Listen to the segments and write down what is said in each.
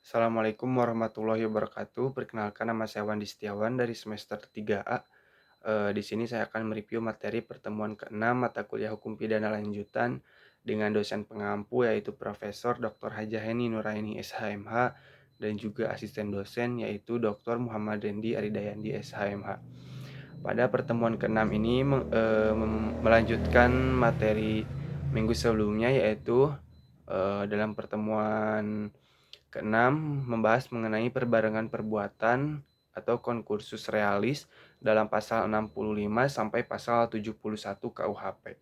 Assalamualaikum warahmatullahi wabarakatuh. Perkenalkan nama saya Wandi Setiawan dari semester 3A. Di sini saya akan mereview materi pertemuan ke-6 mata kuliah Hukum Pidana Lanjutan dengan dosen pengampu yaitu Profesor Dr. Hajah Heni Nuraini SHMH dan juga asisten dosen yaitu Dr. Muhammad Rendi Aridayandi SHMH. Pada pertemuan ke-6 ini melanjutkan materi minggu sebelumnya yaitu dalam pertemuan keenam, membahas mengenai perbarengan perbuatan atau konkursus realis dalam pasal 65 sampai pasal 71 KUHP.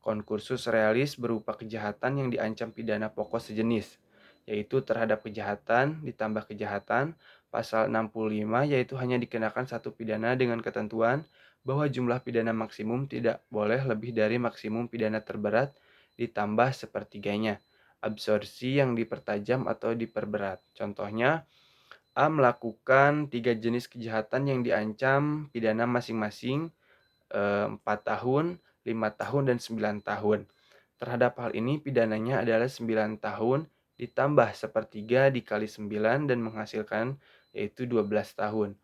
Konkursus realis berupa kejahatan yang diancam pidana pokok sejenis, yaitu terhadap kejahatan ditambah kejahatan. Pasal 65 yaitu hanya dikenakan satu pidana dengan ketentuan bahwa jumlah pidana maksimum tidak boleh lebih dari maksimum pidana terberat ditambah sepertiganya. Absorpsi yang dipertajam atau diperberat. Contohnya, A melakukan 3 jenis kejahatan yang diancam pidana masing-masing 4 tahun, 5 tahun, dan 9 tahun. Terhadap hal ini pidananya adalah 9 tahun ditambah sepertiga dikali 9 dan menghasilkan yaitu 12 tahun.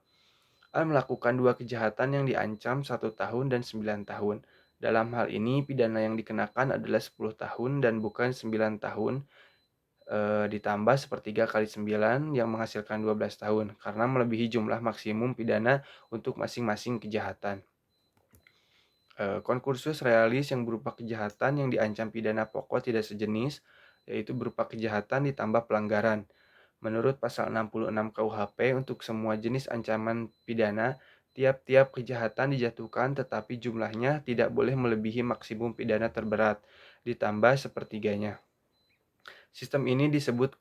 A melakukan 2 kejahatan yang diancam 1 tahun dan 9 tahun. Dalam hal ini pidana yang dikenakan adalah 10 tahun dan bukan 9 tahun ditambah sepertiga kali 9 yang menghasilkan 12 tahun karena melebihi jumlah maksimum pidana untuk masing-masing kejahatan. Konkursus realis yang berupa kejahatan yang diancam pidana pokok tidak sejenis, yaitu berupa kejahatan ditambah pelanggaran. Menurut pasal 66 KUHP, untuk semua jenis ancaman pidana, tiap-tiap kejahatan dijatuhkan tetapi jumlahnya tidak boleh melebihi maksimum pidana terberat, ditambah sepertiganya. Sistem ini disebut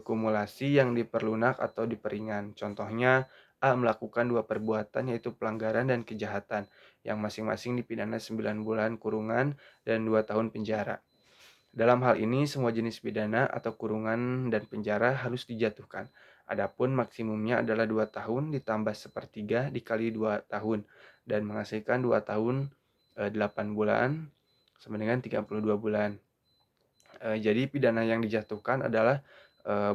kumulasi yang diperlunak atau diperingan. Contohnya, A melakukan 2 perbuatan yaitu pelanggaran dan kejahatan yang masing-masing dipidana 9 bulan kurungan dan 2 tahun penjara. Dalam hal ini, semua jenis pidana atau kurungan dan penjara harus dijatuhkan. Adapun maksimumnya adalah 2 tahun ditambah sepertiga dikali 2 tahun dan menghasilkan 2 tahun 8 bulan sama dengan 32 bulan. Jadi pidana yang dijatuhkan adalah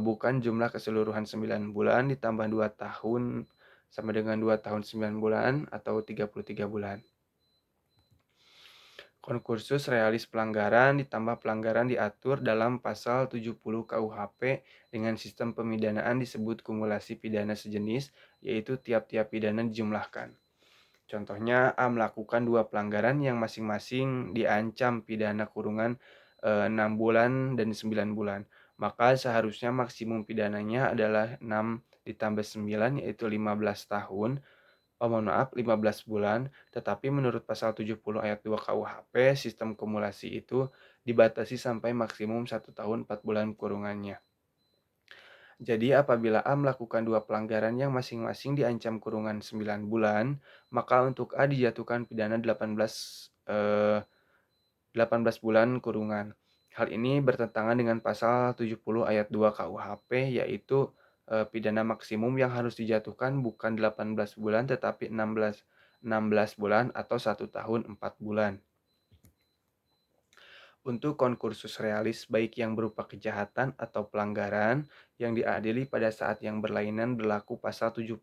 bukan jumlah keseluruhan 9 bulan ditambah 2 tahun sama dengan 2 tahun 9 bulan atau 33 bulan. Konkursus realis pelanggaran ditambah pelanggaran diatur dalam pasal 70 KUHP dengan sistem pemidanaan disebut kumulasi pidana sejenis, yaitu tiap-tiap pidana dijumlahkan. Contohnya, A melakukan 2 pelanggaran yang masing-masing diancam pidana kurungan 6 bulan dan 9 bulan. Maka seharusnya maksimum pidananya adalah 6 ditambah 9 yaitu 15 tahun. 15 bulan, tetapi menurut pasal 70 ayat 2 KUHP, sistem kumulasi itu dibatasi sampai maksimum 1 tahun 4 bulan kurungannya. Jadi apabila A melakukan 2 pelanggaran yang masing-masing diancam kurungan 9 bulan, maka untuk A dijatuhkan pidana 18 bulan kurungan. Hal ini bertentangan dengan pasal 70 ayat 2 KUHP, yaitu pidana maksimum yang harus dijatuhkan bukan 18 bulan tetapi 16 bulan atau 1 tahun 4 bulan. Untuk konkursus realis baik yang berupa kejahatan atau pelanggaran yang diadili pada saat yang berlainan berlaku pasal 71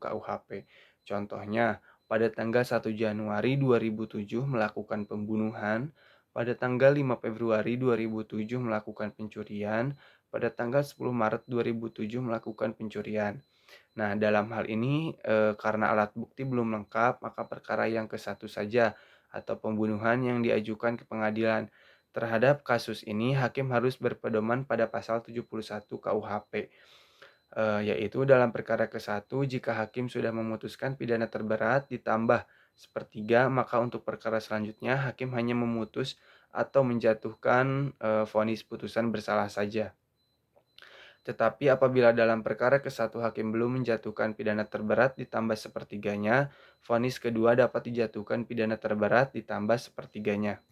KUHP. Contohnya, pada tanggal 1 Januari 2007 melakukan pembunuhan, pada tanggal 5 Februari 2007 melakukan pencurian, pada tanggal 10 Maret 2007 melakukan pencurian. Nah, dalam hal ini karena alat bukti belum lengkap, maka perkara yang ke-1 saja atau pembunuhan yang diajukan ke pengadilan. Terhadap kasus ini, hakim harus berpedoman pada pasal 71 KUHP, yaitu dalam perkara ke-1 jika hakim sudah memutuskan pidana terberat ditambah sepertiga, maka untuk perkara selanjutnya hakim hanya memutus atau menjatuhkan vonis putusan bersalah saja. Tetapi apabila dalam perkara ke-1 hakim belum menjatuhkan pidana terberat ditambah sepertiganya, vonis kedua dapat dijatuhkan pidana terberat ditambah sepertiganya.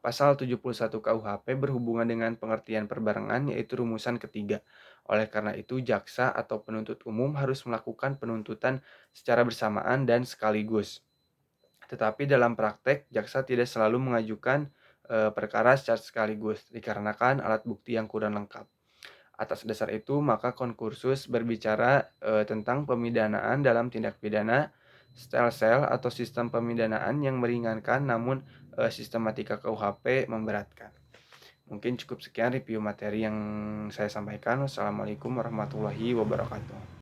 Pasal 71 KUHP berhubungan dengan pengertian perbarengan yaitu rumusan ketiga. Oleh karena itu, jaksa atau penuntut umum harus melakukan penuntutan secara bersamaan dan sekaligus. Tetapi dalam praktek, jaksa tidak selalu mengajukan perkara secara sekaligus dikarenakan alat bukti yang kurang lengkap. Atas dasar itu, maka Konkursus berbicara, tentang pemidanaan dalam tindak pidana, sel-sel atau sistem pemidanaan yang meringankan namun, sistematika KUHP memberatkan. Mungkin cukup sekian review materi yang saya sampaikan. Wassalamualaikum warahmatullahi wabarakatuh.